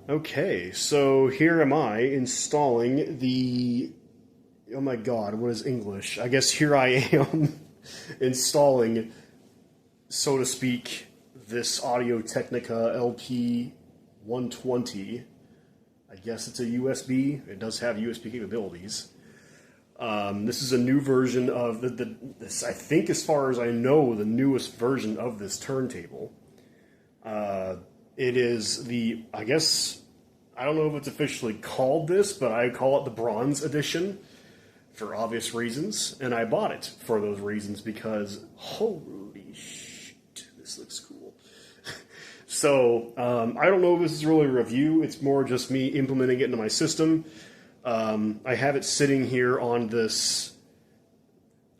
Okay, so here am I installing the. Oh my god, what is English? I guess here I am installing, so to speak, this Audio Technica LP120. I guess it's a USB. It does have USB capabilities. This is a new version of this, I think, as far as I know, the newest version of this turntable. It is I guess, I don't know if it's officially called this, but I call it the Bronze Edition for obvious reasons. And I bought it for those reasons because, holy shit, this looks cool. So, I don't know if this is really a review. It's more just me implementing it into my system. I have it sitting here on this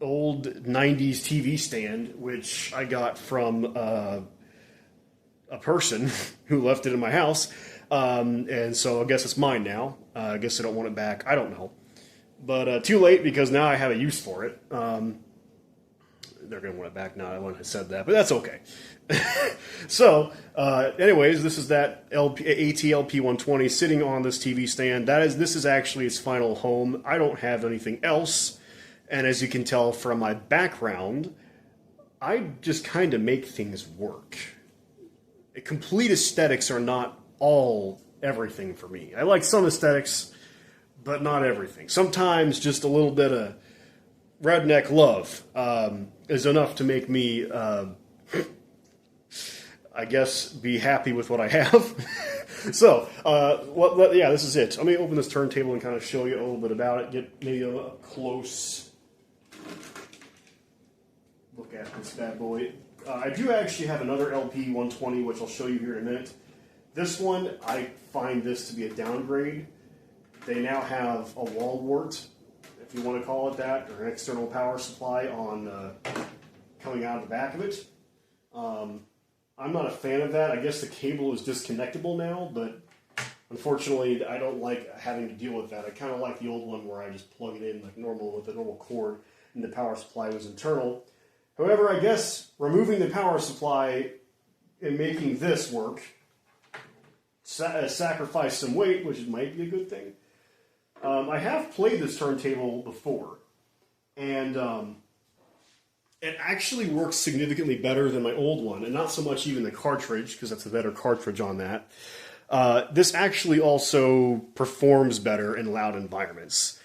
old 90s TV stand, which I got from a person who left it in my house, and so I guess it's mine now. I guess I don't want it back. I don't know, but too late because now I have a use for it. They're gonna want it back now when I said that, but that's okay. So, anyways, this is that AT LP120 sitting on this TV stand. This is actually its final home. I don't have anything else, and as you can tell from my background, I just kind of make things work. Complete aesthetics are not everything for me. I like some aesthetics, but not everything. Sometimes just a little bit of redneck love is enough to make me, I guess, be happy with what I have. So, yeah, this is it. Let me open this turntable and kind of show you a little bit about it, get maybe a close look at this bad boy. I do actually have another LP120, which I'll show you here in a minute. This one, I find this to be a downgrade. They now have a wall wart, if you want to call it that, or an external power supply on coming out of the back of it. I'm not a fan of that. I guess the cable is disconnectable now, but unfortunately, I don't like having to deal with that. I kind of like the old one where I just plug it in like normal with a normal cord, and the power supply was internal. However, I guess removing the power supply and making this work sacrifice some weight, which might be a good thing. I have played this turntable before, and it actually works significantly better than my old one, and not so much even the cartridge, because that's a better cartridge on that. This actually also performs better in loud environments.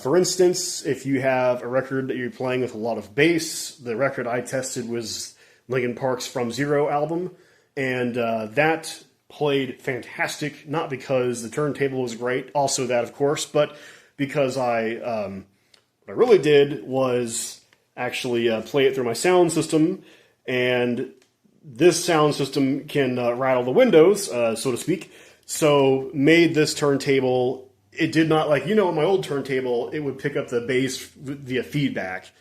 For instance, if you have a record that you're playing with a lot of bass, the record I tested was Linkin Park's From Zero album, and that played fantastic, not because the turntable was great, also that of course, but because what I really did was actually play it through my sound system, and this sound system can rattle the windows, so to speak, so made this turntable. It did not, like, my old turntable, it would pick up the bass via feedback.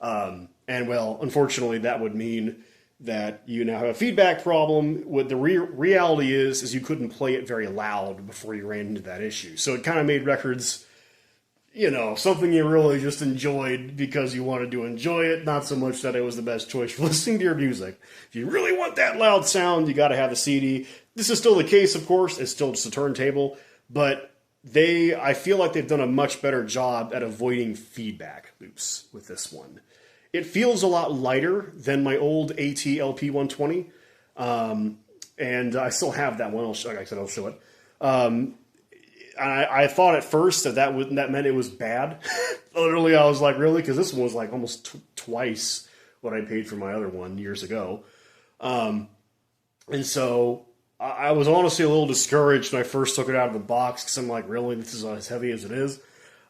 And, well, unfortunately, that would mean that you now have a feedback problem. What the reality is you couldn't play it very loud before you ran into that issue. So it kind of made records, something you really just enjoyed because you wanted to enjoy it, not so much that it was the best choice for listening to your music. If you really want that loud sound, you got to have a CD. This is still the case, of course. It's still just a turntable, but I feel like they've done a much better job at avoiding feedback loops with this one. It feels a lot lighter than my old AT LP120, and I still have that one. Like I said, I'll show it. I thought at first that meant it was bad. Literally, I was like, really? Because this one was like almost twice what I paid for my other one years ago. And so I was honestly a little discouraged when I first took it out of the box because I'm like, really, this is as heavy as it is?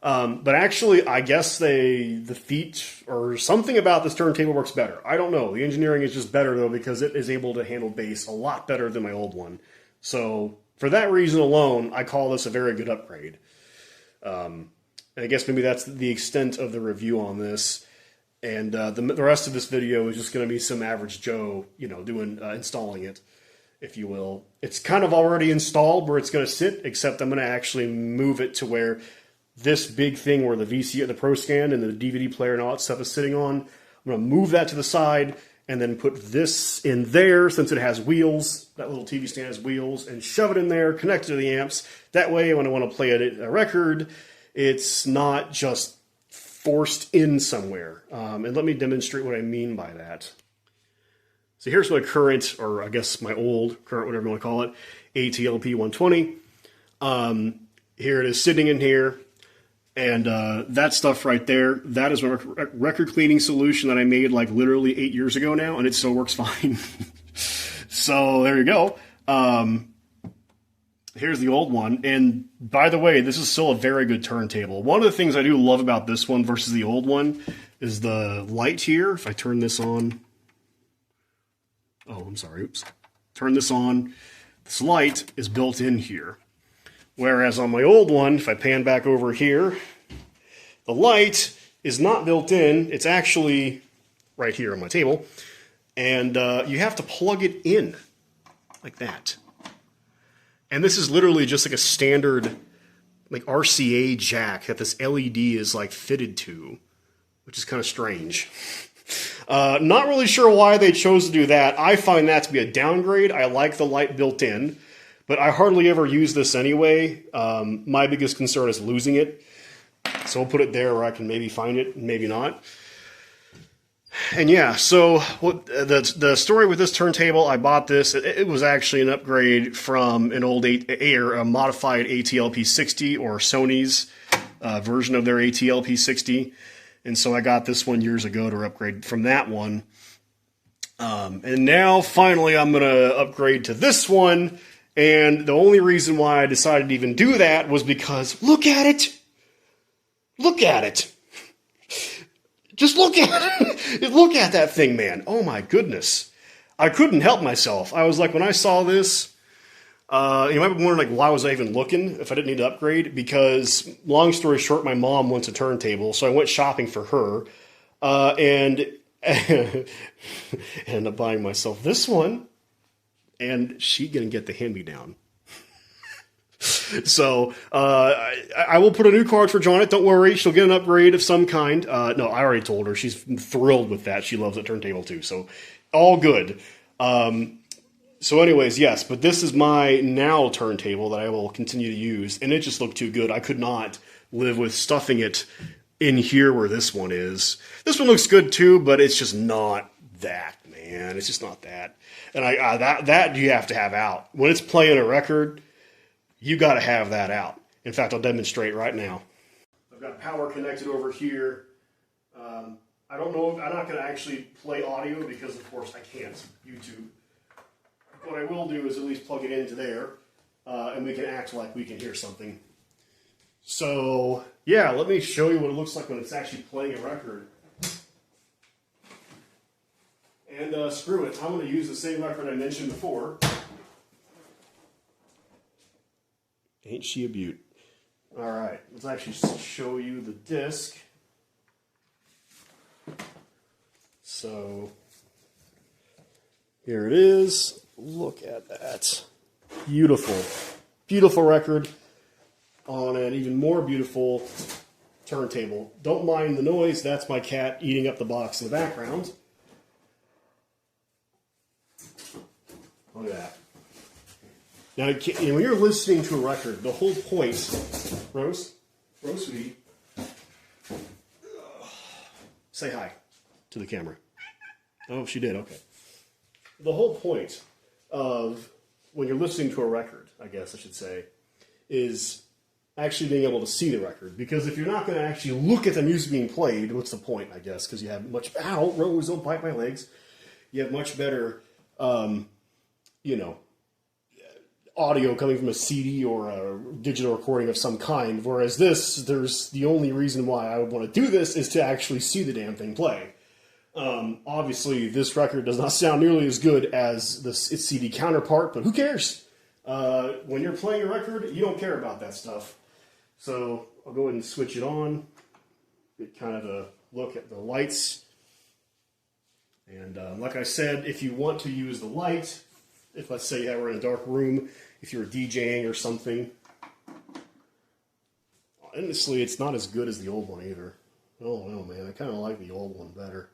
But actually, I guess the feet or something about this turntable works better. I don't know. The engineering is just better, though, because it is able to handle bass a lot better than my old one. So for that reason alone, I call this a very good upgrade. And I guess maybe that's the extent of the review on this. And the rest of this video is just going to be some average Joe, installing it, if you will. It's kind of already installed where it's going to sit, except I'm going to actually move it to where this big thing where the VCR, the Pro Scan, and the DVD player and all that stuff is sitting on. I'm going to move that to the side, and then put this in there since it has wheels. That little TV stand has wheels, and shove it in there, connect it to the amps. That way, when I want to play a record, it's not just forced in somewhere. And let me demonstrate what I mean by that. So here's my current, or I guess my old, current, whatever you want to call it, AT LP120. Here it is sitting in here. And that stuff right there, that is my record cleaning solution that I made like literally 8 years ago now, and it still works fine. So there you go. Here's the old one. And by the way, this is still a very good turntable. One of the things I do love about this one versus the old one is the light here. If I turn this on. Oh, I'm sorry. Oops. Turn this on. This light is built in here. Whereas on my old one, if I pan back over here, the light is not built in. It's actually right here on my table. And you have to plug it in like that. And this is literally just like a standard like RCA jack that this LED is like fitted to, which is kind of strange. Not really sure why they chose to do that. I find that to be a downgrade. I like the light built in. But I hardly ever use this anyway. My biggest concern is losing it. So I'll put it there where I can maybe find it, maybe not. And yeah, so what the story with this turntable, I bought this. It was actually an upgrade from an old a modified AT LP60 or Sony's version of their AT LP60. And so I got this one years ago to upgrade from that one. And now finally I'm going to upgrade to this one. And the only reason why I decided to even do that was because, look at it! Look at it! Just look at it! Look at that thing, man. Oh my goodness. I couldn't help myself. I was like, when I saw this, you might be wondering, like, why was I even looking if I didn't need to upgrade? Because, long story short, my mom wants a turntable, so I went shopping for her, and ended up buying myself this one. And she gonna get the hand-me-down. So, I will put a new cartridge on it. Don't worry, she'll get an upgrade of some kind. No, I already told her. She's thrilled with that. She loves the turntable too. So, all good. So anyways, yes, but this is my now turntable that I will continue to use. And it just looked too good. I could not live with stuffing it in here where this one is. This one looks good too, but it's just not that, man. It's just not that. And that you have to have out. When it's playing a record, you got to have that out. In fact, I'll demonstrate right now. I've got power connected over here. I don't know, I'm not going to actually play audio because, of course, I can't YouTube. What I will do is at least plug it into there, and we can act like we can hear something. So, yeah, let me show you what it looks like when it's actually playing a record. And screw it, I'm going to use the same record I mentioned before. Ain't she a beaut? Alright, let's actually show you the disc. So, here it is. Look at that. Beautiful. Beautiful record on an even more beautiful turntable. Don't mind the noise, that's my cat eating up the box in the background. Look at that. Now, when you're listening to a record, the whole point, Rose, sweetie, say hi to the camera. Oh, she did, okay. The whole point of when you're listening to a record, I guess I should say, is actually being able to see the record. Because if you're not going to actually look at the music being played, what's the point, I guess? Because you have much, ow, Rose, don't bite my legs. You have much better, you know, audio coming from a CD or a digital recording of some kind. Whereas this, there's the only reason why I would want to do this is to actually see the damn thing play. Obviously, this record does not sound nearly as good as its CD counterpart, but who cares? When you're playing a record, you don't care about that stuff. So I'll go ahead and switch it on. Get kind of a look at the lights. And like I said, if you want to use the light, if let's say we're in a dark room, if you're DJing or something, honestly, it's not as good as the old one either. Oh no, man, I kind of like the old one better.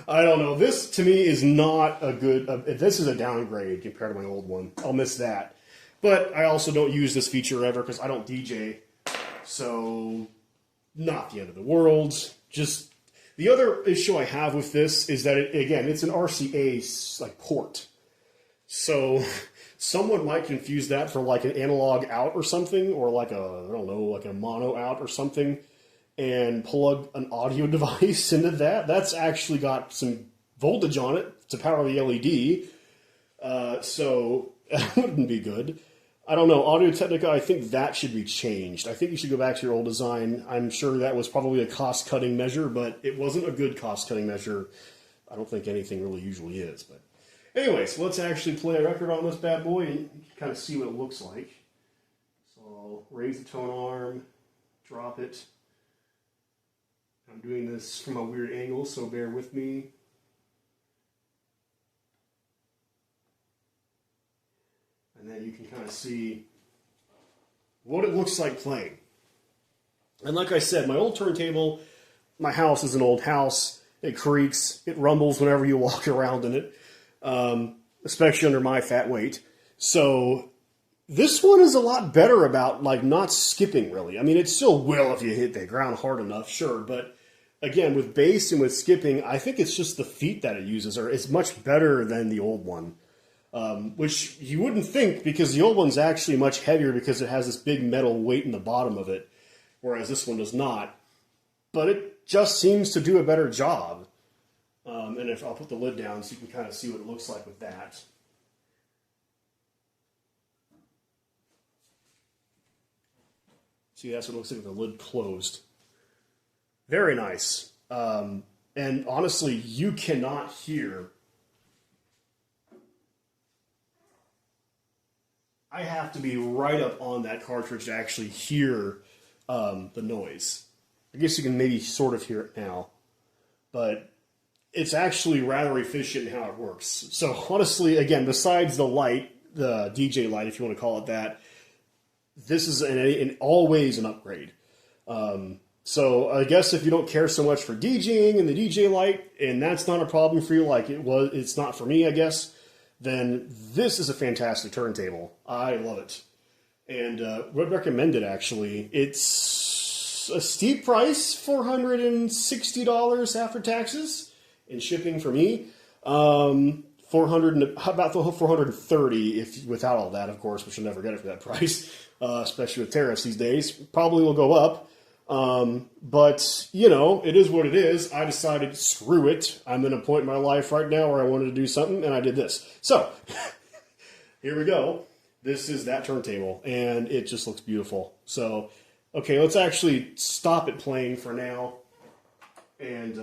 I don't know. This to me is not a good. This is a downgrade compared to my old one. I'll miss that. But I also don't use this feature ever because I don't DJ. So, not the end of the world. Just the other issue I have with this is that it's an RCA like port. So someone might confuse that for like an analog out or something, or like like a mono out or something, and plug an audio device into that. That's actually got some voltage on it to power the LED. So that wouldn't be good. I don't know. Audio-Technica, I think that should be changed. I think you should go back to your old design. I'm sure that was probably a cost-cutting measure, but it wasn't a good cost-cutting measure. I don't think anything really usually is. But anyways, let's actually play a record on this bad boy and kind of see what it looks like. So I'll raise the tone arm, drop it. I'm doing this from a weird angle, so bear with me. And then you can kind of see what it looks like playing. And like I said, my old turntable, my house is an old house. It creaks, it rumbles whenever you walk around in it, especially under my fat weight. So this one is a lot better about like not skipping really. I mean, it still will if you hit the ground hard enough, sure. But again, with bass and with skipping, I think it's just the feet that it uses it's much better than the old one. Which you wouldn't think because the old one's actually much heavier because it has this big metal weight in the bottom of it, whereas this one does not. But it just seems to do a better job. And if I'll put the lid down so you can kind of see what it looks like with that. See, that's what it looks like with the lid closed. Very nice. And honestly, you cannot hear. I have to be right up on that cartridge to actually hear the noise. I guess you can maybe sort of hear it now. But it's actually rather efficient in how it works. So honestly, again, besides the light, the DJ light, if you want to call it that, this is in all ways an upgrade. So I guess if you don't care so much for DJing and the DJ light, and that's not a problem for you like it's not for me, I guess, then this is a fantastic turntable. I love it. And would recommend it, actually. It's a steep price, $460 after taxes and shipping for me. About $430 if without all that, of course, which you'll never get it for that price, especially with tariffs these days. Probably will go up. But, you know, it is what it is. I decided, screw it. I'm in a point in my life right now where I wanted to do something, and I did this. So, here we go. This is that turntable, and it just looks beautiful. So, okay, let's actually stop it playing for now, and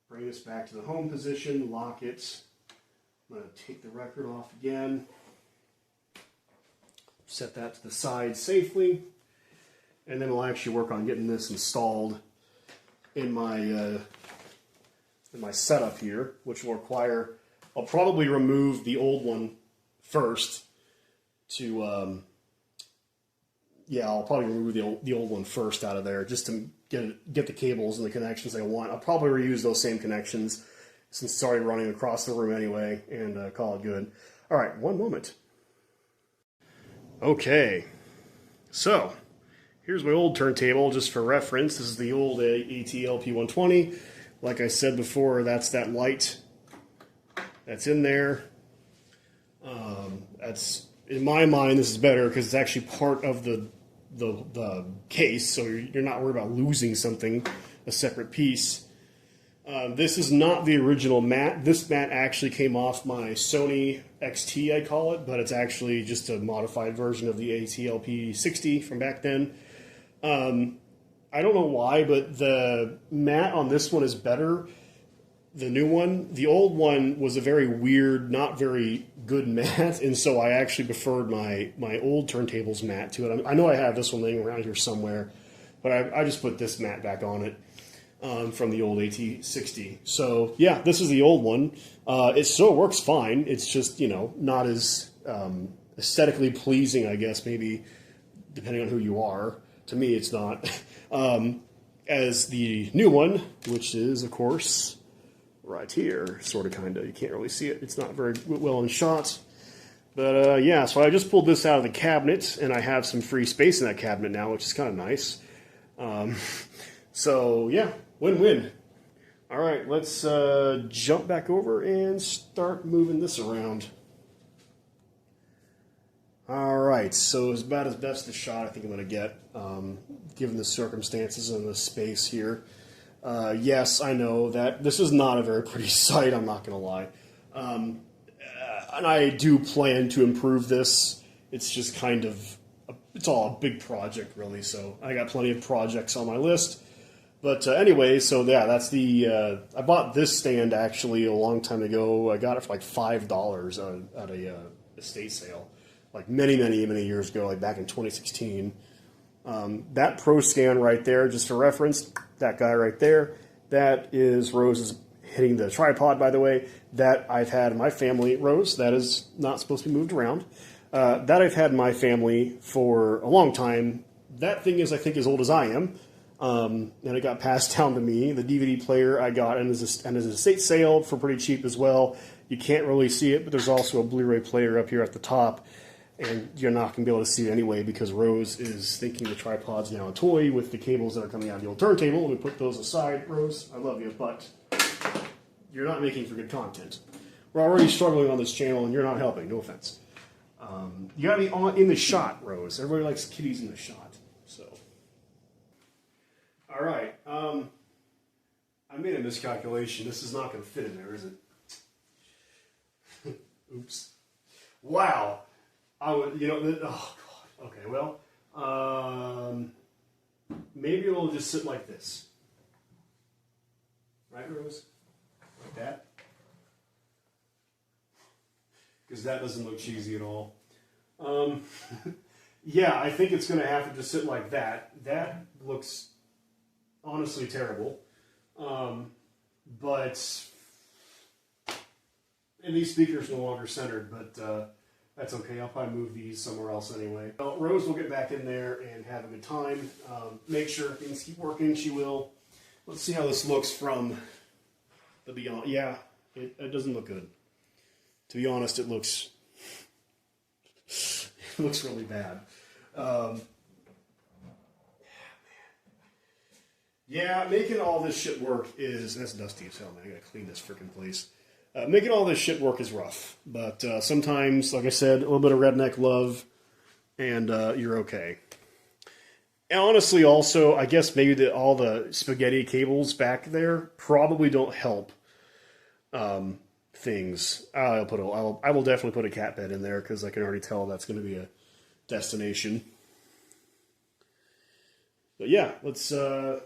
bring this back to the home position, lock it. I'm going to take the record off again. Set that to the side safely. And then we'll actually work on getting this installed in my setup here, which will require, I'll probably remove the old one first to, I'll probably remove the old one first out of there just to get the cables and the connections I want. I'll probably reuse those same connections since it's already running across the room anyway and call it good. All right, one moment. Okay, so here's my old turntable, just for reference. This is the old AT LP120. Like I said before, that's that light that's in there. That's, in my mind, this is better because it's actually part of the case, so you're not worried about losing something, a separate piece. This is not the original mat. This mat actually came off my Sony XT, I call it, but it's actually just a modified version of the AT LP60 from back then. I don't know why, but the mat on this one is better. The new one, the old one was a very weird, not very good mat, and so I actually preferred my old turntable's mat to it. I know I have this one laying around here somewhere, but I just put this mat back on it from the old AT60. So yeah, this is the old one. It still works fine. It's just, you know, not as aesthetically pleasing, I guess, maybe, depending on who you are. To me, it's not. as the new one, which is, of course, right here, sort of, kind of. You can't really see it. It's not very well in shot. But, yeah, so I just pulled this out of the cabinet, and I have some free space in that cabinet now, which is kind of nice. So, yeah, win-win. All right, let's jump back over and start moving this around. All right, so it's about as best a shot I think I'm going to get, given the circumstances and the space here. Yes, I know that this is not a very pretty sight, I'm not going to lie. And I do plan to improve this. It's just kind of, it's all a big project, really, so I got plenty of projects on my list. But anyway, so yeah, that's the, I bought this stand actually a long time ago. I got it for like $5 at a estate sale, like many years ago, like back in 2016. That Pro stand right there, just for reference, that guy right there, that is Rose's hitting the tripod, by the way, that I've had in my family. Rose, that is not supposed to be moved around. That I've had in my family for a long time. That thing is, I think, as old as I am. And it got passed down to me. The DVD player I got and as an estate sale for pretty cheap as well. You can't really see it, but there's also a Blu-ray player up here at the top. And you're not going to be able to see it anyway because Rose is thinking the tripod's now a toy with the cables that are coming out of the old turntable. Let me put those aside, Rose. I love you, but you're not making for good content. We're already struggling on this channel, and you're not helping. No offense. You got to be in the shot, Rose. Everybody likes kitties in the shot. So, all right. I made a miscalculation. This is not going to fit in there, is it? Oops. Wow. I would, you know, oh God. Okay, well, maybe it'll just sit like this. Right, Rose? Like that? Because that doesn't look cheesy at all. Yeah, I think it's going to have to just sit like that. That looks honestly terrible. But, and these speakers no longer centered, but that's okay. I'll probably move these somewhere else anyway. Well, Rose will get back in there and have a good time. Make sure things keep working. She will. Let's see how this looks from the beyond. Yeah, it doesn't look good. To be honest, it looks really bad. Yeah, making all this shit work is, that's dusty as hell, man. I gotta clean this freaking place. Making all this shit work is rough, but sometimes, like I said, a little bit of redneck love, and you're okay. And honestly, also, I guess maybe all the spaghetti cables back there probably don't help things. I will definitely put a cat bed in there because I can already tell that's going to be a destination. But yeah, let's just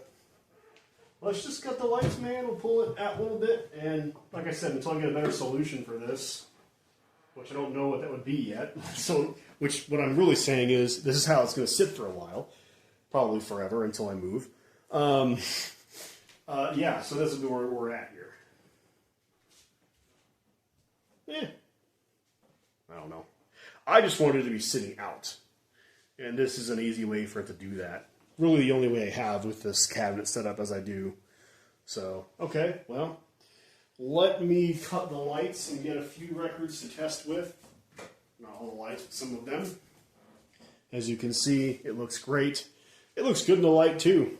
cut the lights, man. We'll pull it out a little bit, and like I said, until I get a better solution for this, which I don't know what that would be yet. So, what I'm really saying is, this is how it's going to sit for a while, probably forever until I move. Yeah, so this is where we're at here. I don't know. I just wanted it to be sitting out, and this is an easy way for it to do that. Really the only way I have with this cabinet set up as I do. So, okay, well, let me cut the lights and get a few records to test with. Not all the lights, but some of them. As you can see, it looks great. It looks good in the light, too.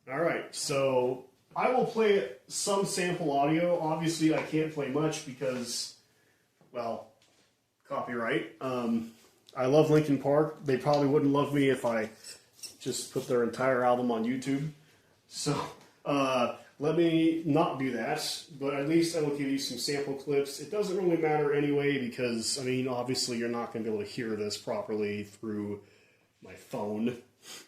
Alright, so I will play some sample audio. Obviously, I can't play much because, well, copyright. I love Linkin Park. They probably wouldn't love me if I just put their entire album on YouTube. So, let me not do that, but at least I will give you some sample clips. It doesn't really matter anyway because, I mean, obviously you're not going to be able to hear this properly through my phone,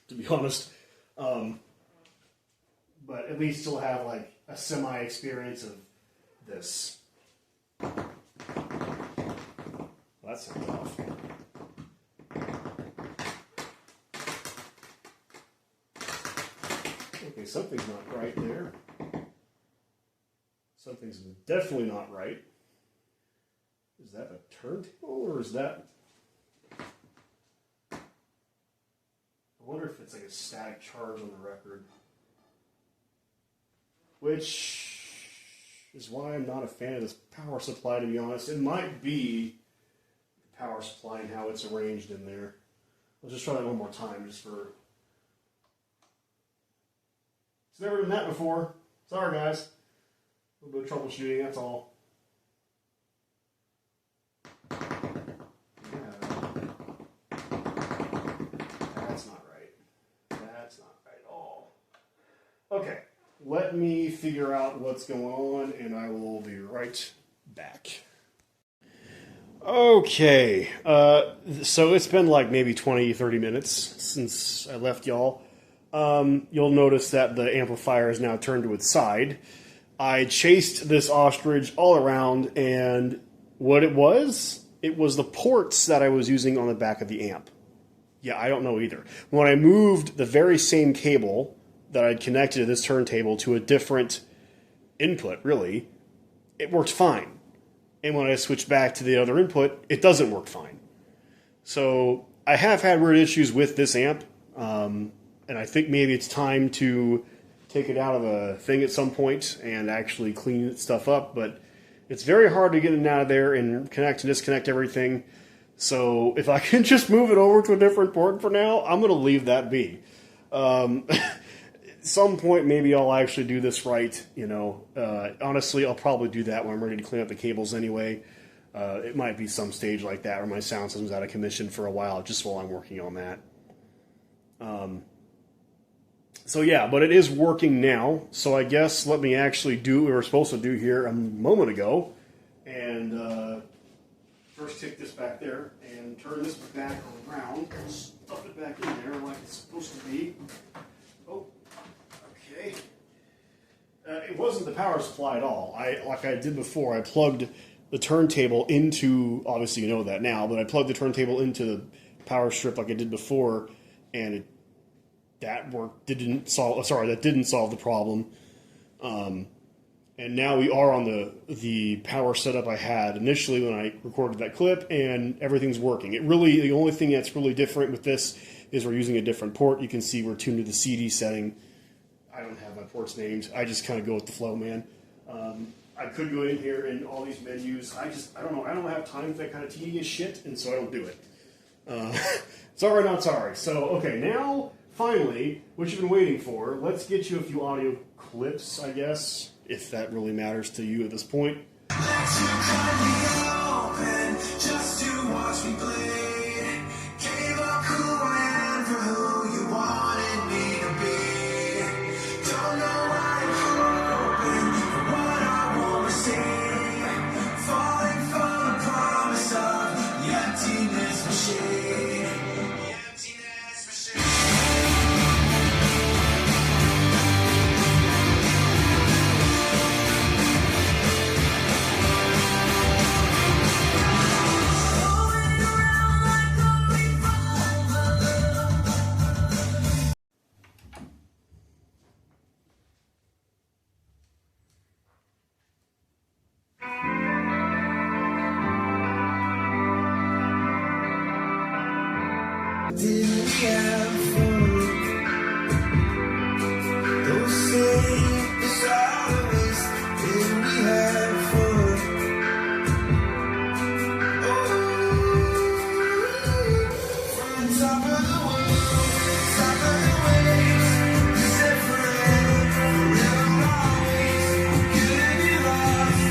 to be honest. But at least you'll have, like, a semi-experience of this. Well, that sounds off. Okay, something's not right there. Something's definitely not right. Is that a turntable or is that... wonder if it's like a static charge on the record. Which is why I'm not a fan of this power supply, to be honest. It might be the power supply and how it's arranged in there. Let's just try that one more time, just for... It's never done that before. Sorry, guys. A little bit of troubleshooting, that's all. Yeah. That's not right. That's not right at all. Okay. Let me figure out what's going on, and I will be right back. Okay, so it's been like maybe 20, 30 minutes since I left y'all. You'll notice that the amplifier is now turned to its side. I chased this ostrich all around, and what it was the ports that I was using on the back of the amp. Yeah, I don't know either. When I moved the very same cable that I'd connected to this turntable to a different input, really, it worked fine. And when I switch back to the other input, it doesn't work fine. So I have had weird issues with this amp, and I think maybe it's time to take it out of a thing at some point and actually clean stuff up. But it's very hard to get it out of there and connect and disconnect everything. So if I can just move it over to a different port for now, I'm going to leave that be. At some point, maybe I'll actually do this right, you know. Honestly, I'll probably do that when I'm ready to clean up the cables anyway. It might be some stage like that where my sound system's out of commission for a while, just while I'm working on that. So yeah, but it is working now, so I guess let me actually do what we were supposed to do here a moment ago. And first take this back there and turn this back around, stuff it back in there like it's supposed to be. Oh. Okay. It wasn't the power supply at all. Like I did before, I plugged the turntable into, obviously you know that now, but I plugged the turntable into the power strip like I did before, and that didn't solve the problem. And now we are on the power setup I had initially when I recorded that clip, and everything's working. The only thing that's really different with this is we're using a different port. You can see we're tuned to the CD setting. I don't have my ports named. I just kind of go with the flow, man. I could go in here in all these menus. I don't know. I don't have time for that kind of tedious shit, and so I don't do it. Sorry, not sorry. So, okay, now, finally, what you've been waiting for, let's get you a few audio clips, I guess, if that really matters to you at this point. Just to watch me bleed. Gave up who I am for who you wanted me to be. Don't know why I'm hoping for what I won't receive. Falling for the promise of the emptiness machine. The emptiness machine. Did we have fun? Those same sorrows. Did we have fun? Oh, from top of the world, top of the waves, set forever, forever always. Could it be lost?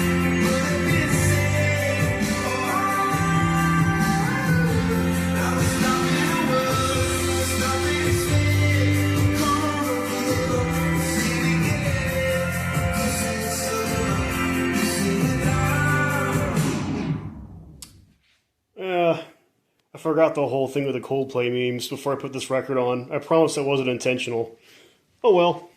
Will it be the same? Now it's not I forgot the whole thing with the Coldplay memes before I put this record on. I promise it wasn't intentional. Oh well.